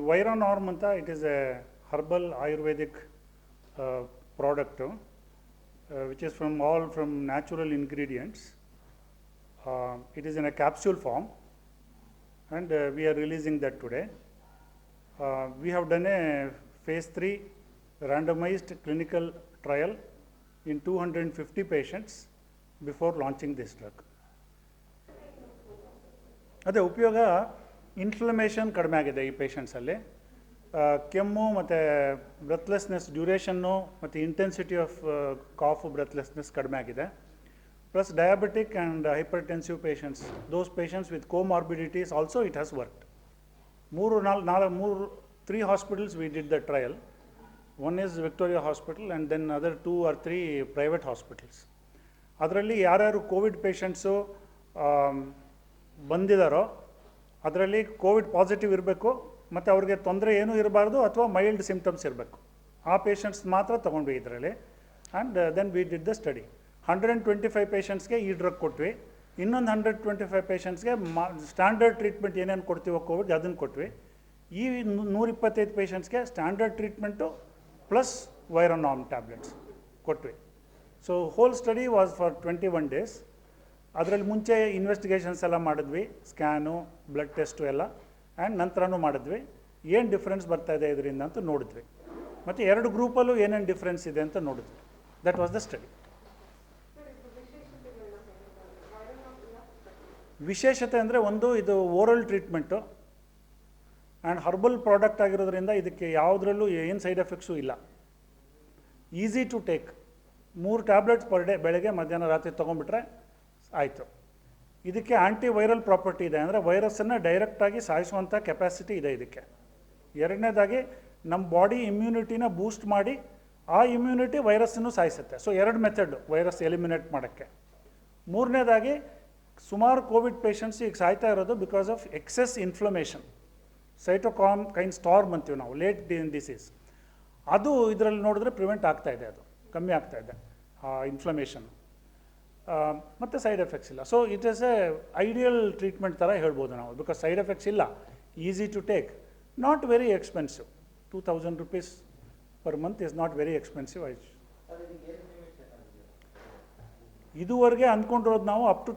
Vironorm anta, it is a herbal Ayurvedic product which is from natural ingredients. It is in a capsule form, and we are releasing that today. We have done a phase 3 randomized clinical trial in 250 patients before launching this drug. ಅದೇ ಉಪಯೋಗ inflammation ಕಡಿಮೆ ಆಗಿದೆ ಈ ಪೇಷಂಟ್ಸಲ್ಲಿ. ಕೆಮ್ಮು ಮತ್ತು breathlessness ಡ್ಯೂರೇಷನ್ನು ಮತ್ತು intensity of ಕಾಫು breathlessness ಕಡಿಮೆ ಆಗಿದೆ. Plus diabetic and hypertensive patients, those patients with comorbidities also it has worked. 3 hospitals we did the trial. One is Victoria Hospital and then other 2 or 3 private hospitals. ಅದರಲ್ಲಿ ಯಾರ್ಯಾರು Covid patients ಬಂದಿದ್ದಾರೋ ಅದರಲ್ಲಿ Covid positive ಇರಬೇಕು ಮತ್ತು ಅವ್ರಿಗೆ ತೊಂದರೆ ಏನೂ ಇರಬಾರ್ದು ಅಥವಾ ಮೈಲ್ಡ್ ಸಿಮ್ಟಮ್ಸ್ ಇರಬೇಕು. ಆ ಪೇಷಂಟ್ಸ್ ಮಾತ್ರ ತೊಗೊಂಡ್ವಿ ಇದರಲ್ಲಿ. And then we did the study. 125 ಪೇಷಂಟ್ಸ್ಗೆ ಈ ಡ್ರಗ್ ಕೊಟ್ವಿ. ಇನ್ನೊಂದು 125 ಪೇಷಂಟ್ಸ್ಗೆ ಸ್ಟ್ಯಾಂಡರ್ಡ್ ಟ್ರೀಟ್ಮೆಂಟ್ ಏನೇನು ಕೊಡ್ತೀವೋ ಕೋವಿಡ್ ಅದನ್ನು ಕೊಟ್ವಿ. ಈ 125 ಪೇಷಂಟ್ಸ್ಗೆ standard treatment plus Vironorm tablets ಕೊಟ್ವಿ. So whole study was for 21 days. ಅದರಲ್ಲಿ ಮುಂಚೆ ಇನ್ವೆಸ್ಟಿಗೇಷನ್ಸ್ ಎಲ್ಲ ಮಾಡಿದ್ವಿ, ಸ್ಕ್ಯಾನು, ಬ್ಲಡ್ ಟೆಸ್ಟು ಎಲ್ಲ, ಆ್ಯಂಡ್ ನಂತರನೂ ಮಾಡಿದ್ವಿ. ಏನು ಡಿಫ್ರೆನ್ಸ್ ಬರ್ತಾಯಿದೆ ಇದರಿಂದ ಅಂತ ನೋಡಿದ್ವಿ. ಮತ್ತು 2 ಗ್ರೂಪಲ್ಲೂ ಏನೇನು ಡಿಫ್ರೆನ್ಸ್ ಇದೆ ಅಂತ ನೋಡಿದ್ವಿ. That was the study. ವಿಶೇಷತೆ ಅಂದರೆ ಒಂದು, ಇದು oral treatment and herbal product ಆಗಿರೋದ್ರಿಂದ ಇದಕ್ಕೆ ಯಾವುದರಲ್ಲೂ ಏನು ಸೈಡ್ ಎಫೆಕ್ಟ್ಸು ಇಲ್ಲ. Easy to take. 3 tablets per day, ಬೆಳಗ್ಗೆ ಮಧ್ಯಾಹ್ನ ರಾತ್ರಿ ತೊಗೊಂಡ್ಬಿಟ್ರೆ ಆಯಿತು. ಇದಕ್ಕೆ ಆ್ಯಂಟಿ ವೈರಲ್ ಪ್ರಾಪರ್ಟಿ ಇದೆ, ಅಂದರೆ ವೈರಸ್ಸನ್ನು ಡೈರೆಕ್ಟಾಗಿ ಸಾಯಿಸುವಂಥ ಕೆಪಾಸಿಟಿ ಇದೆ ಇದಕ್ಕೆ. ಎರಡನೇದಾಗಿ ನಮ್ಮ ಬಾಡಿ ಇಮ್ಯುನಿಟಿನ ಬೂಸ್ಟ್ ಮಾಡಿ ಆ ಇಮ್ಯುನಿಟಿ ವೈರಸ್ಸನ್ನು ಸಾಯಿಸುತ್ತೆ. ಸೊ 2 ಮೆಥಡ್ ವೈರಸ್ ಎಲಿಮಿನೇಟ್ ಮಾಡೋಕ್ಕೆ. ಮೂರನೇದಾಗಿ ಸುಮಾರು ಕೋವಿಡ್ ಪೇಷಂಟ್ಸ್ ಈಗ ಸಾಯ್ತಾ ಇರೋದು because of excess inflammation. Cytokine storm ಅಂತೀವಿ ನಾವು, ಲೇಟ್ ಡಿಸೀಸ್. ಅದು ಇದರಲ್ಲಿ ನೋಡಿದ್ರೆ ಪ್ರಿವೆಂಟ್ ಆಗ್ತಾಯಿದೆ, ಅದು ಕಮ್ಮಿ ಆಗ್ತಾಯಿದೆ ಆ ಇನ್ಫ್ಲಮೇಷನ್. ಮತ್ತು ಸೈಡ್ ಎಫೆಕ್ಟ್ಸ್ ಇಲ್ಲ. So it is a ideal treatment ಥರ ಹೇಳ್ಬೋದು ನಾವು, ಬಿಕಾಸ್ ಸೈಡ್ ಎಫೆಕ್ಟ್ಸ್ ಇಲ್ಲ, easy to take, not very expensive. 2000 rupees per month is not very expensive. ಇದುವರೆಗೆ ಅಂದ್ಕೊಂಡಿರೋದು ನಾವು ಅಪ್ ಟು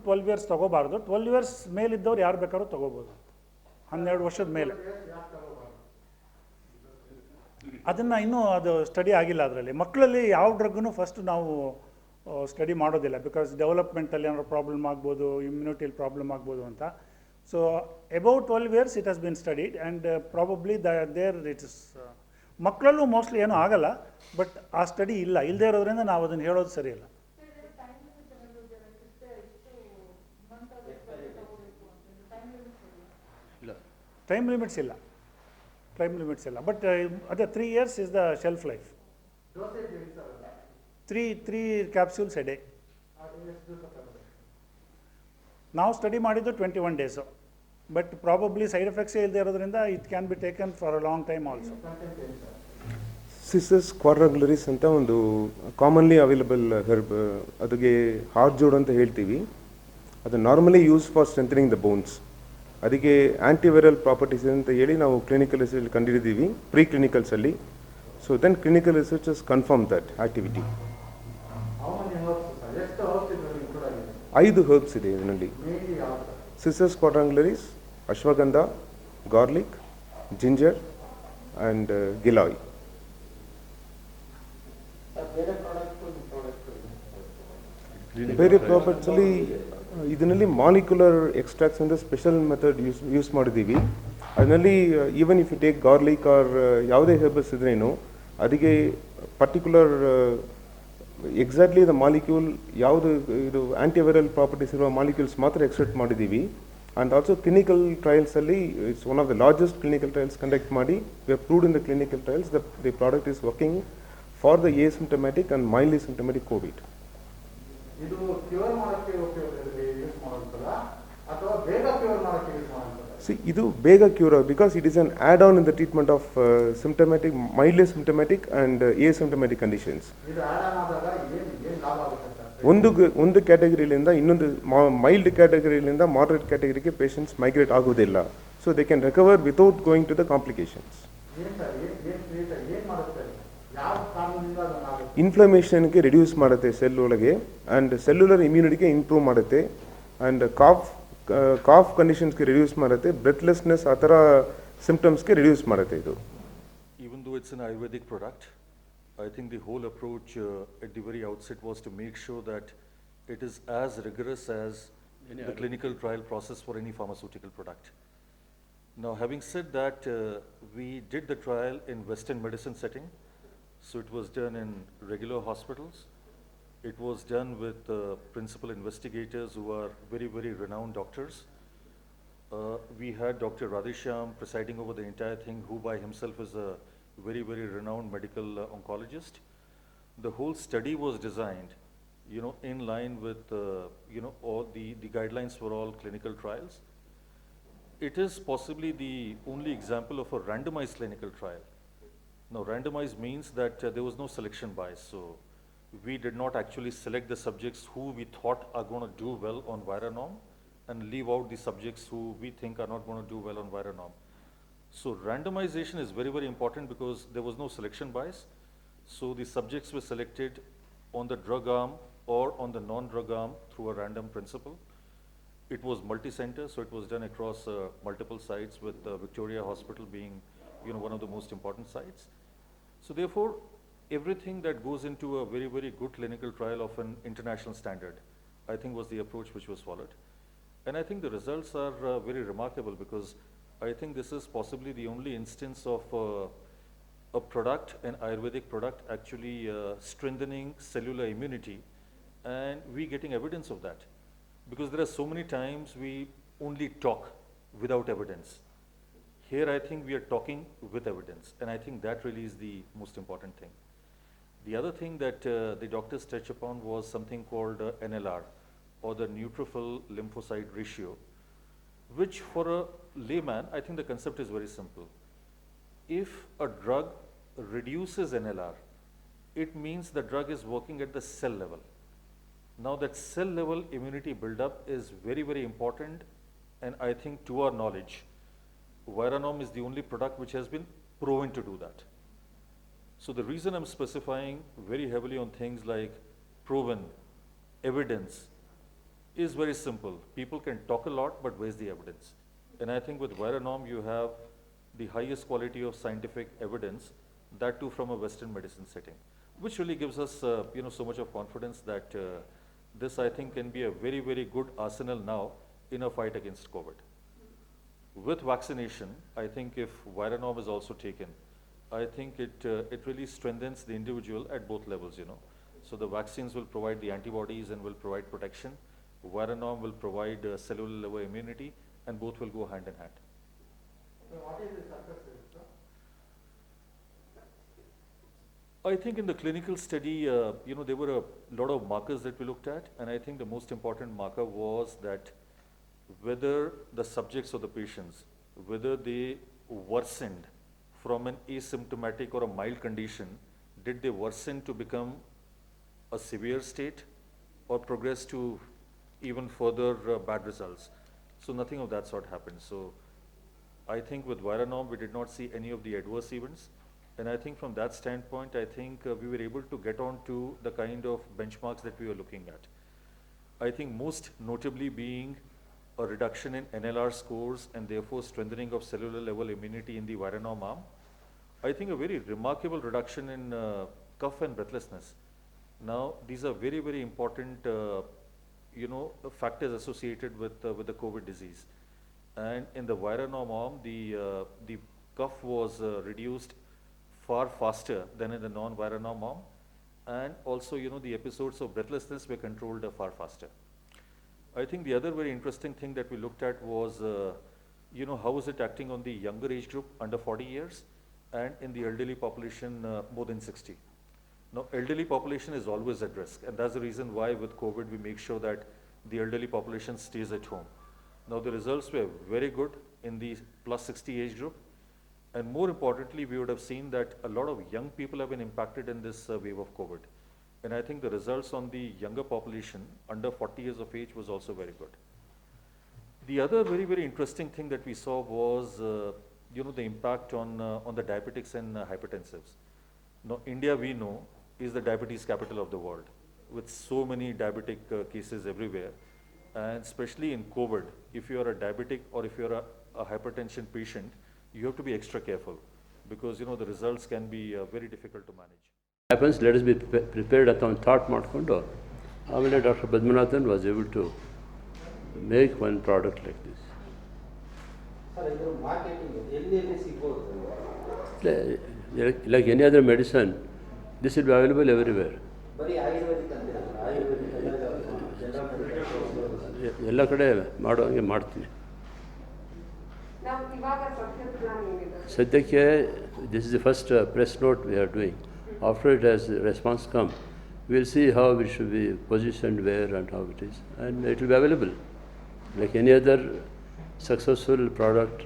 12 years ತೊಗೋಬಾರ್ದು. 12 years ಮೇಲಿದ್ದವ್ರು ಯಾರು ಬೇಕಾದ್ರೂ ತೊಗೋಬೋದು, 12 ವರ್ಷದ ಮೇಲೆ. ಅದನ್ನು ಇನ್ನೂ ಅದು ಸ್ಟಡಿ ಆಗಿಲ್ಲ ಅದರಲ್ಲಿ. ಮಕ್ಕಳಲ್ಲಿ ಯಾವ ಡ್ರಗ್ಗನ್ನು ಫಸ್ಟ್ ನಾವು ಸ್ಟಡಿ ಮಾಡೋದಿಲ್ಲ, ಬಿಕಾಸ್ ಡೆವಲಪ್ಮೆಂಟಲ್ಲಿ ಏನಾದ್ರು ಪ್ರಾಬ್ಲಮ್ ಆಗ್ಬೋದು, ಇಮ್ಯುನಿಟಿಯಲ್ಲಿ ಪ್ರಾಬ್ಲಮ್ ಆಗ್ಬೋದು ಅಂತ. So about 12 years it has been studied and probably there it is. ಮಕ್ಕಳಲ್ಲೂ ಮೋಸ್ಟ್ಲಿ ಏನೂ ಆಗಲ್ಲ, ಬಟ್ ಆ ಸ್ಟಡಿ ಇಲ್ಲದೇ ಇರೋದ್ರಿಂದ ನಾವು ಅದನ್ನು ಹೇಳೋದು ಸರಿ ಇಲ್ಲ. ಟೈಮ್ ಲಿಮಿಟ್ಸ್ ಇಲ್ಲ, ಬಟ್ ಅದೇ 3 years is the shelf life. 3 capsules a day. ನಾವು ಸ್ಟಡಿ ಮಾಡಿದ್ದು 21 days, ಬಟ್ ಪ್ರಾಬಬ್ಲಿ ಸೈಡ್ ಎಫೆಕ್ಟ್ಸೇ ಇಲ್ಲದೆ ಇರೋದ್ರಿಂದ it can be taken for a long time also. Cissus quadrangularis ಅಂತ ಒಂದು ಕಾಮನ್ಲಿ ಅವೈಲಬಲ್ ಹರ್ಬ್, ಅದಕ್ಕೆ ಹಾರ್ಟ್ ಜೋಡ್ ಅಂತ ಹೇಳ್ತೀವಿ. ಅದು normally use for strengthening the bones. ಅದಕ್ಕೆ ಆ್ಯಂಟಿವೈರಲ್ ಪ್ರಾಪರ್ಟೀಸ್ ಅಂತ ಹೇಳಿ ನಾವು ಕ್ಲಿನಿಕಲ್ ರಿಸರ್ಚ್ ಕಂಡಿದ್ದೀವಿ, ಪ್ರೀ ಕ್ಲಿನಿಕಲ್ಸಲ್ಲಿ. So then clinical researches confirm that activity. 5 herbs ಇದೆ ಇದರಲ್ಲಿ. Cissus quadrangularis, ashwagandha, garlic, ginger and giloy. ಬೇರೆ ಪ್ರಾಡಕ್ಟ್ಸಲ್ಲಿ ಇದರಲ್ಲಿ ಮಾಲಿಕ್ಯುಲರ್ ಎಕ್ಸ್ಟ್ರಾಕ್ಟ್ಸ್ ಅಂತ ಸ್ಪೆಷಲ್ ಮೆಥಡ್ ಯೂಸ್ ಮಾಡಿದ್ದೀವಿ. ಅದರಲ್ಲಿ even if you take garlic or ಯಾವುದೇ ಹರ್ಬಲ್ಸ್ ಇದ್ರೇನು ಅದಕ್ಕೆ ಪರ್ಟಿಕ್ಯುಲರ್ ಎಕ್ಸಾಕ್ಟ್ಲಿ ದ ಮಾಲಿಕ್ಯೂಲ್ ಯಾವುದು ಇದು ಆ್ಯಂಟಿವೈರಲ್ ಪ್ರಾಪರ್ಟೀಸ್ ಇರುವ ಮಾಲಿಕ್ಯೂಲ್ಸ್ ಮಾತ್ರ ಎಕ್ಸ್ಟ್ರಾಕ್ಟ್ ಮಾಡಿದ್ದೀವಿ. ಆ್ಯಂಡ್ ಆಲ್ಸೋ ಕ್ಲಿನಿಕಲ್ ಟ್ರಯಲ್ಸಲ್ಲಿ it's one of the largest clinical trials conduct ಮಾಡಿ we have proved in the clinical trials the product is working for the asymptomatic and ಮೈಲ್ಡ್ಲಿ symptomatic Covid. ಇದು cure ಮಾಡೋಕ್ಕೆ use ಮಾಡುತ್ತಲ್ಲ ಅಥವಾ ಬೇಗ cure ಮಾಡೋಕ್ಕೆ use ಮಾಡುತ್ತಲ್ಲ? See, ಇದು ಬೇಗ cure because it is an add on in the treatment of symptomatic, ಮೈಲ್ಡ್ಲಿ symptomatic and asymptomatic conditions. ಇದು add on ಆದಾಗ ಏನು ಲಾಭ ಆಗುತ್ತೆ? ಒಂದು ಕ್ಯಾಟಗರಿಯಿಂದ ಇನ್ನೊಂದು ಮೈಲ್ಡ್ ಕ್ಯಾಟಗರಿಯಿಂದ ಮಾಡರೇಟ್ ಕ್ಯಾಟಗರಿಗೆ ಪೇಷಂಟ್ಸ್ ಮೈಗ್ರೇಟ್ ಆಗೋದಿಲ್ಲ. so they can recover without going to the complications. ಏನ್ sir ಏನ್ ಕ್ರಿಯೇಟ್ ಏನ್ ಮಾಡುತ್ತೆ ಅದು? ಯಾವ ಕಾರಣದಿಂದ ಅದನ್ನ ಆಗುತ್ತೆ? ಇನ್ಫ್ಲಮೇಷನ್ಗೆ ರಿಡ್ಯೂಸ್ ಮಾಡುತ್ತೆ ಸೆಲ್ ಒಳಗೆ, ಆ್ಯಂಡ್ ಸೆಲ್ಯುಲರ್ ಇಮ್ಯುನಿಟಿಗೆ ಇಂಪ್ರೂವ್ ಮಾಡುತ್ತೆ, ಆ್ಯಂಡ್ ಕಾಫ್ ಕಂಡೀಷನ್ಸ್ಗೆ ರಿಡ್ಯೂಸ್ ಮಾಡುತ್ತೆ, ಬ್ರೆತ್ಲೆಸ್ನೆಸ್ ಆ ಥರ ಸಿಂಪ್ಟಮ್ಸ್ಗೆ ರಿಡ್ಯೂಸ್ ಮಾಡುತ್ತೆ ಇದು. Even though it's an Ayurvedic product, I think the whole approach at the very outset was to make sure that it is as rigorous as the clinical trial process for any pharmaceutical product. Now, having said that, we did the trial in Western medicine setting, so it was done in regular hospitals. It was done with principal investigators who are very, very renowned doctors. We had Dr. Radheshyam presiding over the entire thing, who by himself is a very, very renowned medical oncologist. The whole study was designed, in line with, all the guidelines for all clinical trials. It is possibly the only example of a randomized clinical trial. Now, randomized means that there was no selection bias. So, we did not actually select the subjects who we thought are going to do well on Viranorm and leave out the subjects who we think are not going to do well on Viranorm. So, randomization is very, very important because there was no selection bias. So, the subjects were selected on the drug arm or on the non-drug arm through a random principle. It was multi-center, so it was done across multiple sites, with Victoria Hospital being, one of the most important sites. So therefore, everything that goes into a very, very good clinical trial of an international standard, I think was the approach which was followed. And I think the results are very remarkable, because I think this is possibly the only instance of a product, an Ayurvedic product, actually strengthening cellular immunity, and we getting evidence of that. Because there are so many times we only talk without evidence. Here I think we are talking with evidence, and I think that really is the most important thing. The other thing that the doctors touched upon was something called NLR, or the neutrophil lymphocyte ratio, which for a layman, I think the concept is very simple. If a drug reduces NLR, it means the drug is working at the cell level. Now, that cell level immunity buildup is very, very important, and I think to our knowledge, Viranorm is the only product which has been proven to do that. So the reason I'm specifying very heavily on things like proven, evidence, is very simple. People can talk a lot, but where's the evidence? And I think with Viranorm, you have the highest quality of scientific evidence, that too from a Western medicine setting, which really gives us, so much of confidence that this, I think, can be a very, very good arsenal now in a fight against COVID. With vaccination, I think if Viranorm is also taken, I think it really strengthens the individual at both levels, So the vaccines will provide the antibodies and will provide protection. Viranorm will provide cellular level immunity, and both will go hand in hand. So what is the success rate, sir? I think in the clinical study, there were a lot of markers that we looked at, and I think the most important marker was that whether the subjects or the patients, whether they worsened from an asymptomatic or a mild condition, did they worsen to become a severe state or progress to even further bad results? So nothing of that sort happened. So I think with Viranorm, we did not see any of the adverse events. And I think from that standpoint, I think we were able to get on to the kind of benchmarks that we were looking at. I think most notably being a reduction in NLR scores, and therefore strengthening of cellular level immunity in the Viranorm arm. I think a very remarkable reduction in cough and breathlessness. Now, these are very, very important, factors associated with the COVID disease. And in the Viranorm arm, the cough was reduced far faster than in the non-Viranorm arm, and also, the episodes of breathlessness were controlled far faster. I think the other very interesting thing that we looked at was, how is it acting on the younger age group under 40 years, and in the elderly population more than 60. Now, elderly population is always at risk, and that's the reason why with COVID we make sure that the elderly population stays at home. Now, the results were very good in the plus 60 age group, and more importantly, we would have seen that a lot of young people have been impacted in this wave of COVID. And I think the results on the younger population under 40 years of age was also very good. The other very, very interesting thing that we saw was, the impact on the diabetics and hypertensives. Now, India, we know, is the diabetes capital of the world, with so many diabetic cases everywhere. And especially in COVID, if you are a diabetic or if you are a hypertension patient, you have to be extra careful because, the results can be very difficult to manage. Happens, let us be prepared at on thought ಮಾಡ್ಕೊಂಡು ಆಮೇಲೆ Dr. Padmanathan was able to make one product like this. Sir ಇದರ marketing ಎಲ್ಲಿ ಸಿಗ್ಬೋದು Like any other medicine, this will be available everywhere. ಬರೀ ಆಯುರ್ವೇದಿಕ್ ಅಂತೀರಲ್ಲ ಆಯುರ್ವೇದಿಕ್ ಎಲ್ಲ ಕಡೆ ಮಾಡೋಂಗೆ ಮಾಡ್ತೀನಿ. ನಾವು ಇವಾಗ ಸದ್ಯದ ಪ್ಲಾನ್ ಏನಿದೆ? ಸದ್ಯಕ್ಕೆ this is the first press note we are doing. After it has response come, we will see how it should be positioned, where and how it is, and it will be available. Like any other successful product,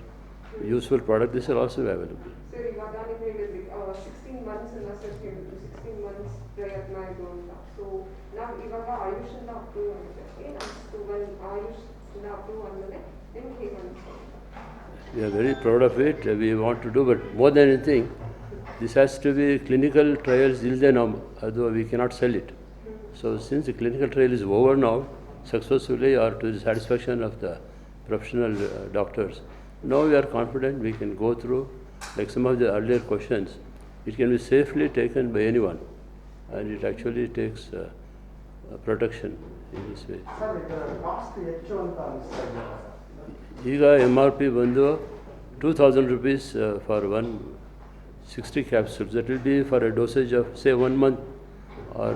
useful product, this will also be available. Sir ಇವಾಗ ನೀವು ಹೇಳಿದ್ರಿ 16 months ಅಲ್ಲ sir ಹೇಳಿದ್ರು 16 months ಪ್ರಯತ್ನ ಇದು ಅಂತ. So ನಾವು ಇವಾಗ ಆಯುಷಿಂದ ಅಪ್ರೂವ್ ಆಗಿದೆ. ಏನಾಗ್ತು ಒಂದು ಆಯುಷಿಂದ ಅಪ್ರೂವ್ ಆದಮೇಲೆ ನಿಮ್ಗೆ ಹೇಗೆ ಅನಿಸ್ತು? We are very proud of it. We want to do, but more than anything, this has to be clinical trials ilde now, although we cannot sell it. So since the clinical trial is over now, successfully or to the satisfaction of the professional doctors, now we are confident we can go through, like some of the earlier questions, it can be safely taken by anyone, and it actually takes protection in this way. Sir ಇದರ cost ಹೆಚ್ಚು ಅಂತ ಅನಿಸ್ತಾ ಇದೆಯಾ sir? ಈಗ MRP ಬಂದು 2000 rupees for 160 capsules. That will be for a dosage of say 1 month or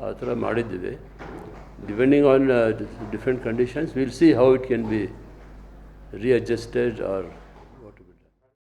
ಆ ಥರ ಮಾಡಿದ್ದೀವಿ. Depending on different conditions, we will see how it can be readjusted or